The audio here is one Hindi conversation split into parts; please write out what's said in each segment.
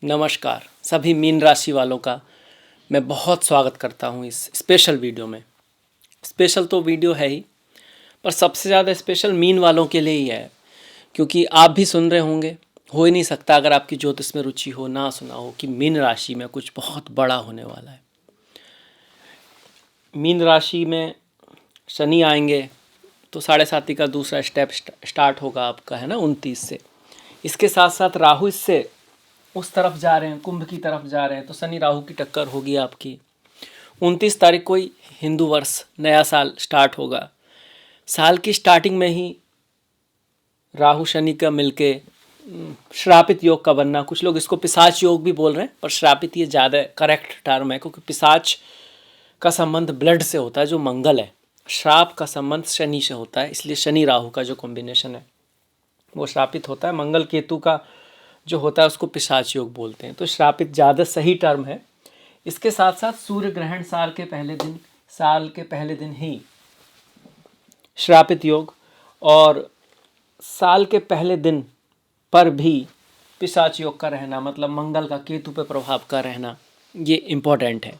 नमस्कार सभी मीन राशि वालों का मैं बहुत स्वागत करता हूँ इस स्पेशल वीडियो में। स्पेशल तो वीडियो है ही, पर सबसे ज़्यादा स्पेशल मीन वालों के लिए ही है, क्योंकि आप भी सुन रहे होंगे। हो ही नहीं सकता अगर आपकी ज्योतिष में रुचि हो, ना सुना हो कि मीन राशि में कुछ बहुत बड़ा होने वाला है। मीन राशि में शनि आएंगे तो 7.5 का दूसरा स्टेप स्टार्ट होगा आपका, है ना, 29 से। इसके साथ साथ राहु इससे उस तरफ जा रहे हैं, कुंभ की तरफ जा रहे हैं, तो शनि राहु की टक्कर होगी आपकी। 29 तारीख को ही हिंदू वर्ष नया साल स्टार्ट होगा। साल की स्टार्टिंग में ही राहु शनि का मिलके श्रापित योग का बनना, कुछ लोग इसको पिशाच योग भी बोल रहे हैं, पर श्रापित ये ज़्यादा करेक्ट टर्म है, क्योंकि पिशाच का संबंध ब्लड से होता है जो मंगल है, श्राप का संबंध शनि से होता है, इसलिए शनि राहु का जो कॉम्बिनेशन है वो श्रापित होता है। मंगल केतु का जो होता है उसको पिशाच योग बोलते हैं, तो श्रापित ज़्यादा सही टर्म है। इसके साथ साथ सूर्य ग्रहण साल के पहले दिन ही श्रापित योग, और साल के पहले दिन पर भी पिशाच योग का रहना, मतलब मंगल का केतु पे प्रभाव का रहना, ये इम्पोर्टेंट है।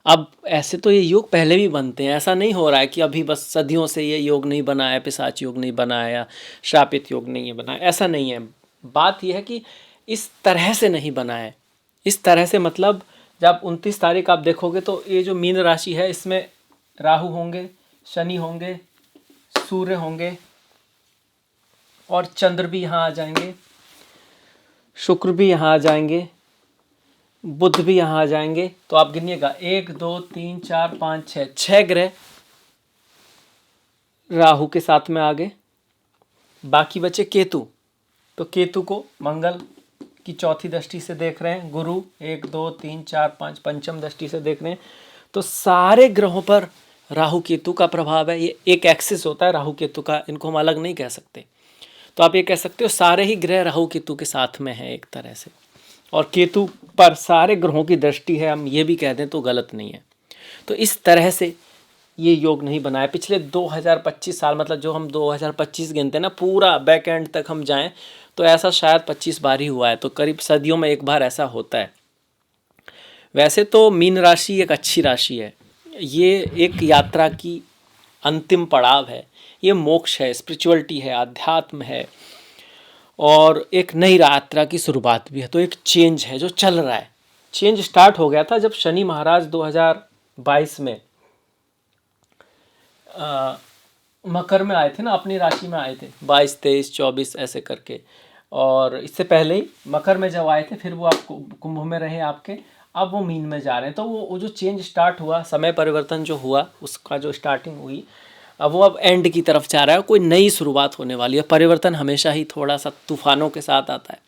अब ऐसे तो ये योग पहले भी बनते हैं, ऐसा नहीं हो रहा है कि अभी बस सदियों से ये योग नहीं बना है, पिशाच योग नहीं बना है या श्रापित योग नहीं है बना है, ऐसा नहीं है। बात यह है कि इस तरह से नहीं बना है। इस तरह से मतलब जब 29 तारीख आप देखोगे तो ये जो मीन राशि है इसमें राहु होंगे, शनि होंगे, सूर्य होंगे और चंद्र भी यहाँ आ जाएंगे, शुक्र भी यहाँ आ जाएंगे, बुध भी यहाँ आ जाएंगे। तो आप गिनिएगा 1 2 3 4 5 6 6 ग्रह राहु के साथ में आ गए। बाकी बचे केतु, तो केतु को मंगल की चौथी दृष्टि से देख रहे हैं, गुरु 1 2 3 4 5 पंचम दृष्टि से देख रहे हैं। तो सारे ग्रहों पर राहु केतु का प्रभाव है। ये एक एक्सिस होता है राहु केतु का, इनको हम अलग नहीं कह सकते। तो आप ये कह सकते हो सारे ही ग्रह राहु केतु के साथ में हैं एक तरह से, और केतु पर सारे ग्रहों की दृष्टि है, हम ये भी कह दें तो गलत नहीं है। तो इस तरह से ये योग नहीं बनाया। पिछले 2025 साल, मतलब जो हम 2025 गिनते हैं ना, पूरा बैक एंड तक हम जाएं तो ऐसा शायद 25 बार ही हुआ है, तो करीब सदियों में एक बार ऐसा होता है। वैसे तो मीन राशि एक अच्छी राशि है, ये एक यात्रा की अंतिम पड़ाव है, ये मोक्ष है, स्पिरिचुअलिटी है, अध्यात्म है, और एक नई यात्रा की शुरुआत भी है। तो एक चेंज है जो चल रहा है। चेंज स्टार्ट हो गया था जब शनि महाराज 2022 में मकर में आए थे ना, अपनी राशि में आए थे, 22 23 24 ऐसे करके, और इससे पहले ही मकर में जब आए थे फिर वो आपको कुंभ में रहे आपके, अब वो मीन में जा रहे हैं। तो वो जो चेंज स्टार्ट हुआ, समय परिवर्तन जो हुआ, उसका जो स्टार्टिंग हुई, अब वो एंड की तरफ जा रहा है, कोई नई शुरुआत होने वाली है। परिवर्तन हमेशा ही थोड़ा सा तूफानों के साथ आता है।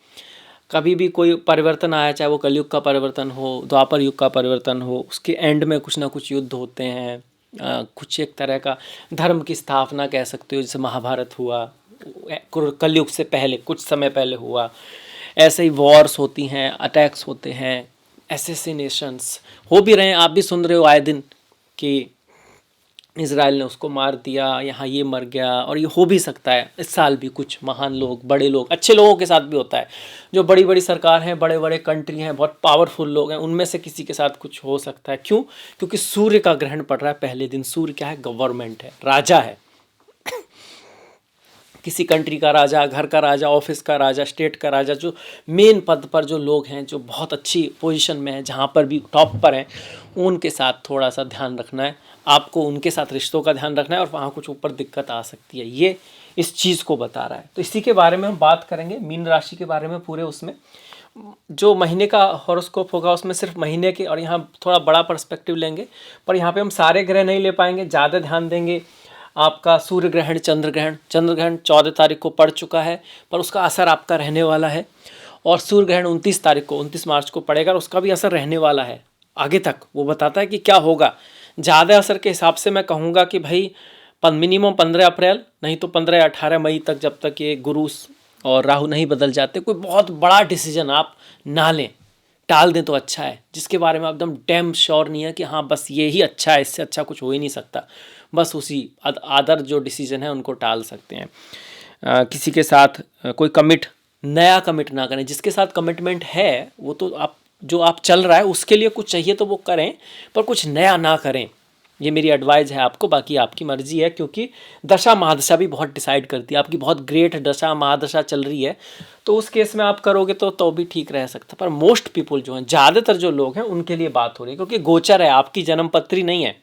कभी भी कोई परिवर्तन आया, चाहे वो कलयुग का परिवर्तन हो, द्वापर युग का परिवर्तन हो, उसके एंड में कुछ ना कुछ युद्ध होते हैं, कुछ एक तरह का धर्म की स्थापना कह सकते हो, जैसे महाभारत हुआ, कलयुग से पहले कुछ समय पहले हुआ। ऐसे ही वॉर्स होती हैं, अटैक्स होते हैं, असैसिनेशंस हो भी रहे हैं, आप भी सुन रहे हो आए दिन कि इजराइल ने उसको मार दिया, यहाँ ये मर गया, और ये हो भी सकता है इस साल भी कुछ महान लोग, बड़े लोग, अच्छे लोगों के साथ भी होता है। जो बड़ी बड़ी सरकार हैं, बड़े बड़े कंट्री हैं, बहुत पावरफुल लोग हैं, उनमें से किसी के साथ कुछ हो सकता है। क्यों? क्योंकि सूर्य का ग्रहण पड़ रहा है पहले दिन। सूर्य क्या है? गवर्नमेंट है, राजा है। किसी कंट्री का राजा, घर का राजा, ऑफिस का राजा, स्टेट का राजा, जो मेन पद पर जो लोग हैं, जो बहुत अच्छी पोजीशन में हैं, जहाँ पर भी टॉप पर हैं, उनके साथ थोड़ा सा ध्यान रखना है आपको, उनके साथ रिश्तों का ध्यान रखना है, और वहाँ कुछ ऊपर दिक्कत आ सकती है। ये इस चीज़ को बता रहा है। तो इसी के बारे में हम बात करेंगे, मीन राशि के बारे में पूरे। उसमें जो महीने का हॉरोस्कोप होगा उसमें सिर्फ महीने के, और यहाँ थोड़ा बड़ा पर्सपेक्टिव लेंगे, पर यहाँ पे हम सारे ग्रह नहीं ले पाएंगे, ज़्यादा ध्यान देंगे। आपका सूर्य ग्रहण, चंद्र ग्रहण 14 तारीख को पड़ चुका है, पर उसका असर आपका रहने वाला है। और सूर्य ग्रहण 29 मार्च को पड़ेगा, और उसका भी असर रहने वाला है आगे तक। वो बताता है कि क्या होगा। ज़्यादा असर के हिसाब से मैं कहूँगा कि भाई मिनिमम 15 अप्रैल, नहीं तो 15 या 18 मई तक, जब तक ये गुरु और राहु नहीं बदल जाते। कोई बहुत बड़ा डिसीजन आप ना लें, टाल दें तो अच्छा है, जिसके बारे में आप एकदम डैम श्योर नहीं है कि हाँ बस ये ही अच्छा है, इससे अच्छा कुछ हो ही नहीं सकता, बस उसी आदर जो डिसीजन है उनको टाल सकते हैं। किसी के साथ कोई कमिट नया कमिट ना करें। जिसके साथ कमिटमेंट है वो तो आप, जो आप चल रहा है उसके लिए कुछ चाहिए तो वो करें, पर कुछ नया ना करें। ये मेरी एडवाइस है आपको, बाकी आपकी मर्जी है, क्योंकि दशा महादशा भी बहुत डिसाइड करती है। आपकी बहुत ग्रेट दशा महादशा चल रही है तो उस केस में आप करोगे तो भी ठीक रह सकता है। पर मोस्ट पीपल जो हैं, ज़्यादातर जो लोग हैं, उनके लिए बात हो रही है, क्योंकि गोचर है, आपकी जन्मपत्री नहीं है,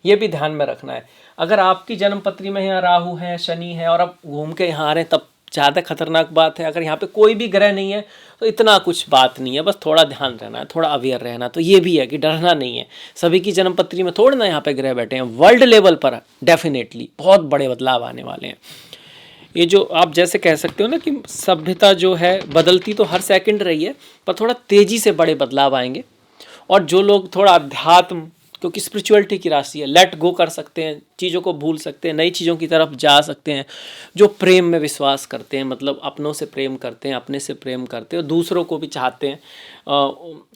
ये भी ध्यान में रखना है। अगर आपकी जन्मपत्री में यहाँ राहु है, शनि है, और आप घूम के यहाँ आ रहे हैं, तब ज़्यादा खतरनाक बात है। अगर यहाँ पे कोई भी ग्रह नहीं है तो इतना कुछ बात नहीं है, बस थोड़ा ध्यान रहना है, थोड़ा अवेयर रहना। तो ये भी है कि डरना नहीं है। सभी की जन्मपत्री में थोड़ा ना यहाँ पे ग्रह बैठे हैं। वर्ल्ड लेवल पर डेफिनेटली बहुत बड़े बदलाव आने वाले हैं। ये जो आप जैसे कह सकते हो ना कि सभ्यता जो है बदलती तो हर सेकंड रही है, पर थोड़ा तेज़ी से बड़े बदलाव आएंगे। और जो लोग थोड़ा अध्यात्म, क्योंकि स्पिरिचुअलिटी की राशि है, लेट गो कर सकते हैं, चीज़ों को भूल सकते हैं, नई चीज़ों की तरफ जा सकते हैं। जो प्रेम में विश्वास करते हैं, मतलब अपनों से प्रेम करते हैं, अपने से प्रेम करते हैं, और दूसरों को भी चाहते हैं,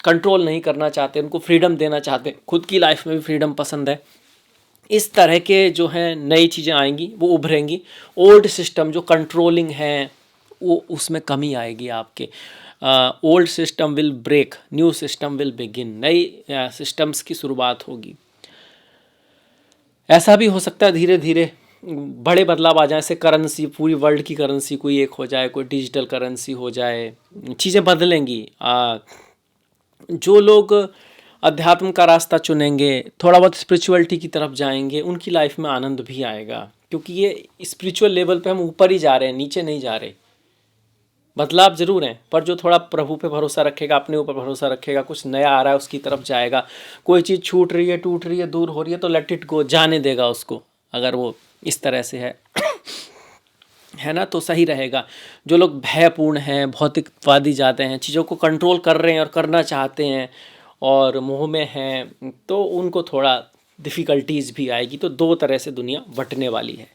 कंट्रोल नहीं करना चाहते, उनको फ्रीडम देना चाहते हैं, खुद की लाइफ में भी फ्रीडम पसंद है, इस तरह के जो हैं नई चीज़ें आएंगी, वो उभरेंगी। ओल्ड सिस्टम जो कंट्रोलिंग है वो, उसमें कमी आएगी आपके। Old system will break, new system will begin. नई सिस्टम्स की शुरुआत होगी। ऐसा भी हो सकता है धीरे धीरे बड़े बदलाव आ जाए, जैसे करेंसी, पूरी वर्ल्ड की करेंसी कोई एक हो जाए, कोई डिजिटल करेंसी हो जाए, चीज़ें बदलेंगी। जो लोग अध्यात्म का रास्ता चुनेंगे, थोड़ा बहुत स्पिरिचुअलिटी की तरफ जाएंगे, उनकी लाइफ में आनंद भी आएगा, क्योंकि ये स्पिरिचुअल लेवल पे हम ऊपर ही जा रहे हैं, नीचे नहीं जा रहे। बदलाव जरूर हैं, पर जो थोड़ा प्रभु पे भरोसा रखेगा, अपने ऊपर भरोसा रखेगा, कुछ नया आ रहा है उसकी तरफ जाएगा। कोई चीज़ छूट रही है, टूट रही है, दूर हो रही है, तो लेट इट गो, जाने देगा उसको, अगर वो इस तरह से है ना, तो सही रहेगा। जो लोग भयपूर्ण हैं, भौतिकवादी जाते हैं, चीज़ों को कंट्रोल कर रहे हैं और करना चाहते हैं, और मोह में हैं, तो उनको थोड़ा डिफ़िकल्टीज़ भी आएगी। तो दो तरह से दुनिया बंटने वाली है।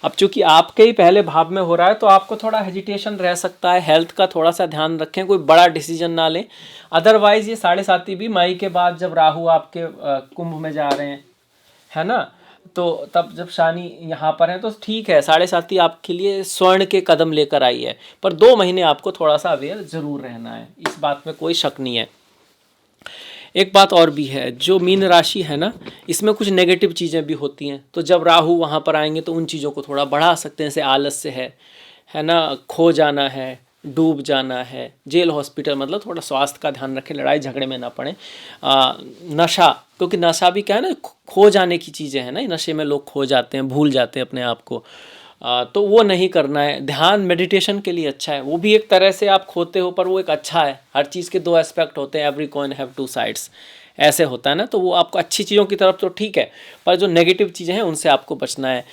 अब चूंकि आपके ही पहले भाव में हो रहा है तो आपको थोड़ा हेजिटेशन रह सकता है, हेल्थ का थोड़ा सा ध्यान रखें, कोई बड़ा डिसीजन ना लें। अदरवाइज ये 7.5 भी मई के बाद, जब राहु आपके कुंभ में जा रहे हैं, है ना, तो तब जब शनि यहाँ पर है तो ठीक है। 7.5 आपके लिए स्वर्ण के कदम लेकर आई है, पर 2 महीने आपको थोड़ा सा अवेयर जरूर रहना है, इस बात में कोई शक नहीं है। एक बात और भी है, जो मीन राशि है ना, इसमें कुछ नेगेटिव चीज़ें भी होती हैं, तो जब राहु वहाँ पर आएंगे तो उन चीज़ों को थोड़ा बढ़ा सकते हैं। जैसे आलस्य है ना, खो जाना है, डूब जाना है, जेल हॉस्पिटल, मतलब थोड़ा स्वास्थ्य का ध्यान रखें, लड़ाई झगड़े में ना पड़े। नशा, क्योंकि नशा भी क्या है ना, खो जाने की चीज़ें हैं ना, नशे में लोग खो जाते हैं, भूल जाते हैं अपने आप को। तो वो नहीं करना है। ध्यान मेडिटेशन के लिए अच्छा है, वो भी एक तरह से आप खोते हो, पर वो एक अच्छा है। हर चीज़ के 2 एस्पेक्ट होते हैं, एवरी कॉइन हैव 2 साइड्स, ऐसे होता है ना। तो वो आपको अच्छी चीज़ों की तरफ तो ठीक है, पर जो नेगेटिव चीज़ें हैं उनसे आपको बचना है।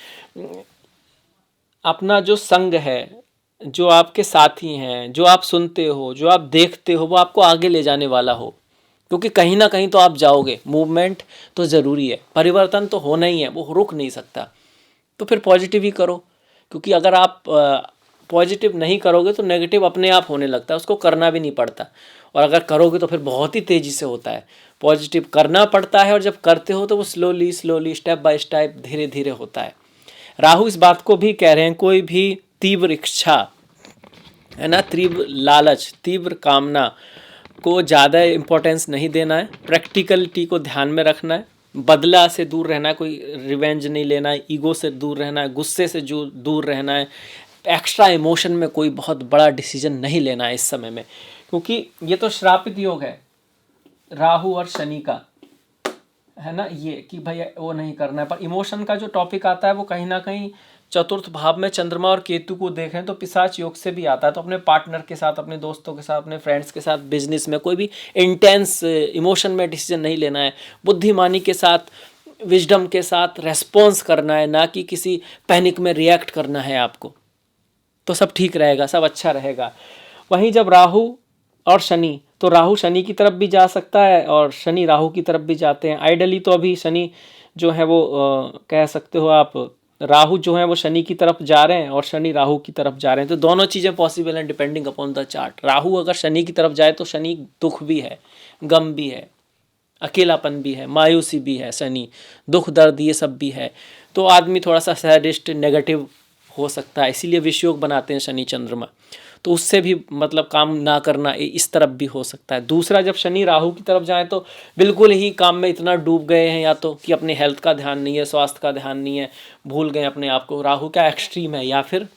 अपना जो संग है, जो आपके साथी हैं, जो आप सुनते हो, जो आप देखते हो, वो आपको आगे ले जाने वाला हो, क्योंकि कहीं ना कहीं तो आप जाओगे। मूवमेंट तो ज़रूरी है, परिवर्तन तो होना ही है, वो रुक नहीं सकता। तो फिर पॉजिटिव ही करो, क्योंकि अगर आप पॉजिटिव नहीं करोगे तो नेगेटिव अपने आप होने लगता है, उसको करना भी नहीं पड़ता। और अगर करोगे तो फिर बहुत ही तेज़ी से होता है। पॉजिटिव करना पड़ता है, और जब करते हो तो वो slowly slowly, step by step, धीरे धीरे होता है। राहु इस बात को भी कह रहे हैं, कोई भी तीव्र इच्छा, है ना, तीव्र लालच, तीव्र कामना को ज़्यादा इम्पोर्टेंस नहीं देना है। प्रैक्टिकलिटी को ध्यान में रखना है, बदला से दूर रहना है, कोई रिवेंज नहीं लेना है, ईगो से दूर रहना है, गुस्से से जो दूर रहना है, एक्स्ट्रा इमोशन में कोई बहुत बड़ा डिसीजन नहीं लेना है इस समय में, क्योंकि ये तो श्रापित योग है राहु और शनि का, है ना, ये कि भाई वो नहीं करना है। पर इमोशन का जो टॉपिक आता है वो कहीं ना कहीं चतुर्थ भाव में चंद्रमा और केतु को देखें तो पिशाच योग से भी आता है। तो अपने पार्टनर के साथ, अपने दोस्तों के साथ, अपने फ्रेंड्स के साथ, बिजनेस में कोई भी इंटेंस इमोशन में डिसीजन नहीं लेना है। बुद्धिमानी के साथ, विजडम के साथ रेस्पॉन्स करना है, ना कि किसी पैनिक में रिएक्ट करना है आपको। तो सब ठीक रहेगा, सब अच्छा रहेगा। वहीं जब राहु और शनि, तो राहु शनि की तरफ भी जा सकता है और शनि राहु की तरफ भी जाते हैं। आइडली तो अभी शनि जो है वो कह सकते हो आप, राहु जो है वो शनि की तरफ जा रहे हैं और शनि राहु की तरफ जा रहे हैं। तो दोनों चीज़ें पॉसिबल हैं depending upon the chart. Rahu अगर शनि की तरफ जाए तो शनि दुख भी है, गम भी है, अकेलापन भी है, मायूसी भी है, शनि दुख दर्द ये सब भी है। तो आदमी थोड़ा सा सैडिस्ट, नेगेटिव हो सकता है, इसीलिए विषयोग बनाते हैं शनि चंद्रमा। तो उससे भी मतलब काम ना करना इस तरफ भी हो सकता है। दूसरा, जब शनि राहु की तरफ जाए तो बिल्कुल ही काम में इतना डूब गए हैं, या तो कि अपने हेल्थ का ध्यान नहीं है, स्वास्थ्य का ध्यान नहीं है, भूल गए अपने आप को। राहु क्या एक्सट्रीम है, या फिर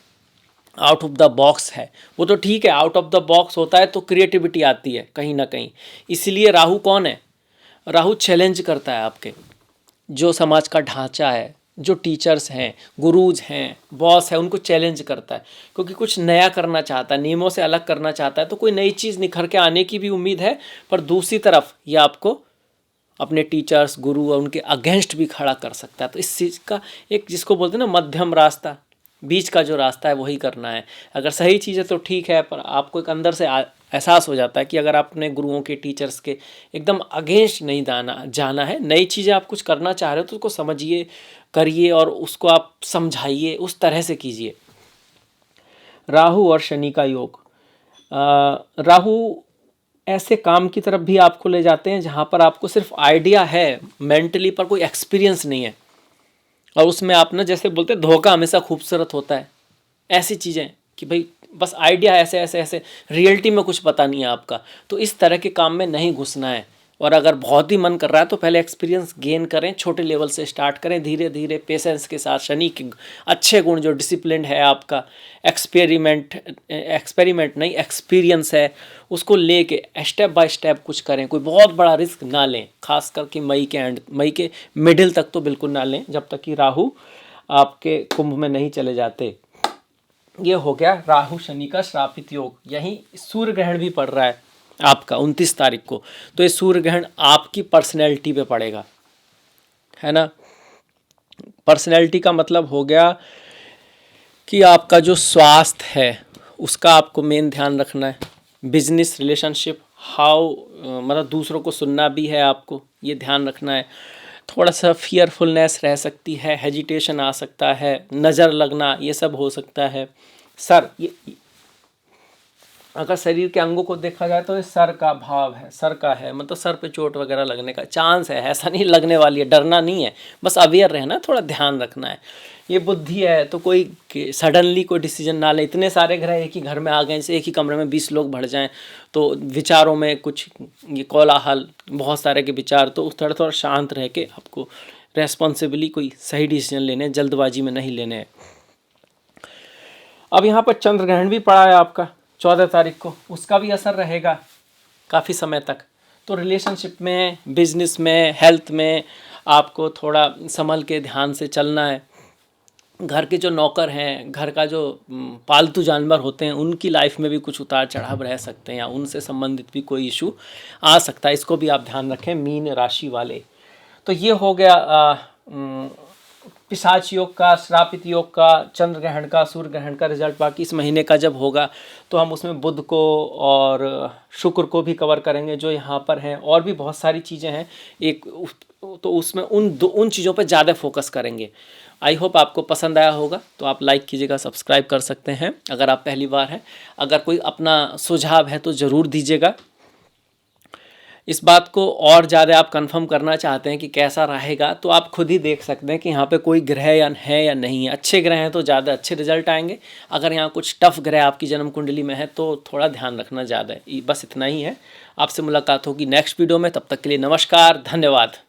आउट ऑफ द बॉक्स है। वो तो ठीक है, आउट ऑफ द बॉक्स होता है तो क्रिएटिविटी आती है कहीं ना कहीं। इसीलिए राहु कौन है? राहु चैलेंज करता है आपके जो समाज का ढांचा है, जो टीचर्स हैं, गुरुज हैं, बॉस है, उनको चैलेंज करता है, क्योंकि कुछ नया करना चाहता है, नियमों से अलग करना चाहता है। तो कोई नई चीज़ निखर के आने की भी उम्मीद है, पर दूसरी तरफ ये आपको अपने टीचर्स, गुरु और उनके अगेंस्ट भी खड़ा कर सकता है। तो इस चीज़ का एक, जिसको बोलते हैं ना, मध्यम रास्ता, बीच का जो रास्ता है वही करना है। अगर सही चीज़ है तो ठीक है, पर आपको एक अंदर से एहसास हो जाता है कि अगर आप अपने गुरुओं के, टीचर्स के एकदम अगेंस्ट नहीं जाना है, नई चीज़ें आप कुछ करना चाह रहे हो तो उसको समझिए, करिए और उसको आप समझाइए, उस तरह से कीजिए। राहु और शनि का योग। राहु ऐसे काम की तरफ भी आपको ले जाते हैं जहाँ पर आपको सिर्फ आइडिया है मेंटली, पर कोई एक्सपीरियंस नहीं है, और उसमें आप ना, जैसे बोलते हैं, धोखा हमेशा खूबसूरत होता है। ऐसी चीज़ें कि भाई बस आइडिया ऐसे ऐसे ऐसे, रियलिटी में कुछ पता नहीं है आपका, तो इस तरह के काम में नहीं घुसना है। और अगर बहुत ही मन कर रहा है तो पहले एक्सपीरियंस गेन करें, छोटे लेवल से स्टार्ट करें, धीरे धीरे पेशेंस के साथ। शनि के अच्छे गुण, जो डिसिप्लिन है आपका, एक्सपेरिमेंट नहीं, एक्सपीरियंस है, उसको लेके स्टेप बाय स्टेप कुछ करें। कोई बहुत बड़ा रिस्क ना लें, खास करके मई के मिडिल तक तो बिल्कुल ना लें, जब तक कि राहु आपके कुंभ में नहीं चले जाते। ये हो गया राहु शनि का श्रापित योग। यहीं सूर्य ग्रहण भी पड़ रहा है आपका 29 तारीख को, तो ये सूर्य ग्रहण आपकी पर्सनैलिटी पे पड़ेगा, है ना। पर्सनैलिटी का मतलब हो गया कि आपका जो स्वास्थ्य है उसका आपको मेन ध्यान रखना है। बिजनेस, रिलेशनशिप, हाउ, मतलब दूसरों को सुनना भी है आपको, ये ध्यान रखना है। थोड़ा सा फियरफुलनेस रह सकती है, हेजिटेशन आ सकता है, नज़र लगना, ये सब हो सकता है। सर, ये अगर शरीर के अंगों को देखा जाए तो ये सर का भाव है, सर का है, मतलब सर पे चोट वगैरह लगने का चांस है। ऐसा नहीं लगने वाली है, डरना नहीं है, बस अवेयर रहना, थोड़ा ध्यान रखना है। ये बुद्धि है, तो कोई सडनली कोई डिसीजन ना ले। इतने सारे ग्रह एक ही घर में आ गए, जैसे एक ही कमरे में 20 लोग भर जाएं, तो विचारों में कुछ ये कोलाहल, बहुत सारे के विचार, तो थोड़ा थोड़ा शांत रह के आपको रेस्पॉन्सिबली कोई सही डिसीजन लेने, जल्दबाजी में नहीं लेने हैं। अब यहाँ पर चंद्र ग्रहण भी पड़ा है आपका 14 तारीख को, उसका भी असर रहेगा काफ़ी समय तक। तो रिलेशनशिप में, बिजनेस में, हेल्थ में आपको थोड़ा संभल के ध्यान से चलना है। घर के जो नौकर हैं, घर का जो पालतू जानवर होते हैं, उनकी लाइफ में भी कुछ उतार चढ़ाव रह सकते हैं, या उनसे संबंधित भी कोई इशू आ सकता है, इसको भी आप ध्यान रखें, मीन राशि वाले। तो ये हो गया पिशाच योग का, श्रापित योग का, चंद्र ग्रहण का, सूर्य ग्रहण का रिजल्ट। बाकी इस महीने का जब होगा तो हम उसमें बुध को और शुक्र को भी कवर करेंगे, जो यहाँ पर हैं, और भी बहुत सारी चीज़ें हैं एक, तो उसमें उन चीज़ों पर ज़्यादा फोकस करेंगे। आई होप आपको पसंद आया होगा, तो आप लाइक कीजिएगा, सब्सक्राइब कर सकते हैं अगर आप पहली बार हैं। अगर कोई अपना सुझाव है तो ज़रूर दीजिएगा। इस बात को और ज़्यादा आप कंफर्म करना चाहते हैं कि कैसा रहेगा, तो आप खुद ही देख सकते हैं कि यहाँ पे कोई ग्रह या नहीं है। अच्छे ग्रह हैं तो ज़्यादा अच्छे रिजल्ट आएंगे, अगर यहाँ कुछ टफ ग्रह आपकी जन्म कुंडली में है तो थोड़ा ध्यान रखना ज़्यादा है। बस इतना ही है। आपसे मुलाकात होगी नेक्स्ट वीडियो में, तब तक के लिए नमस्कार, धन्यवाद।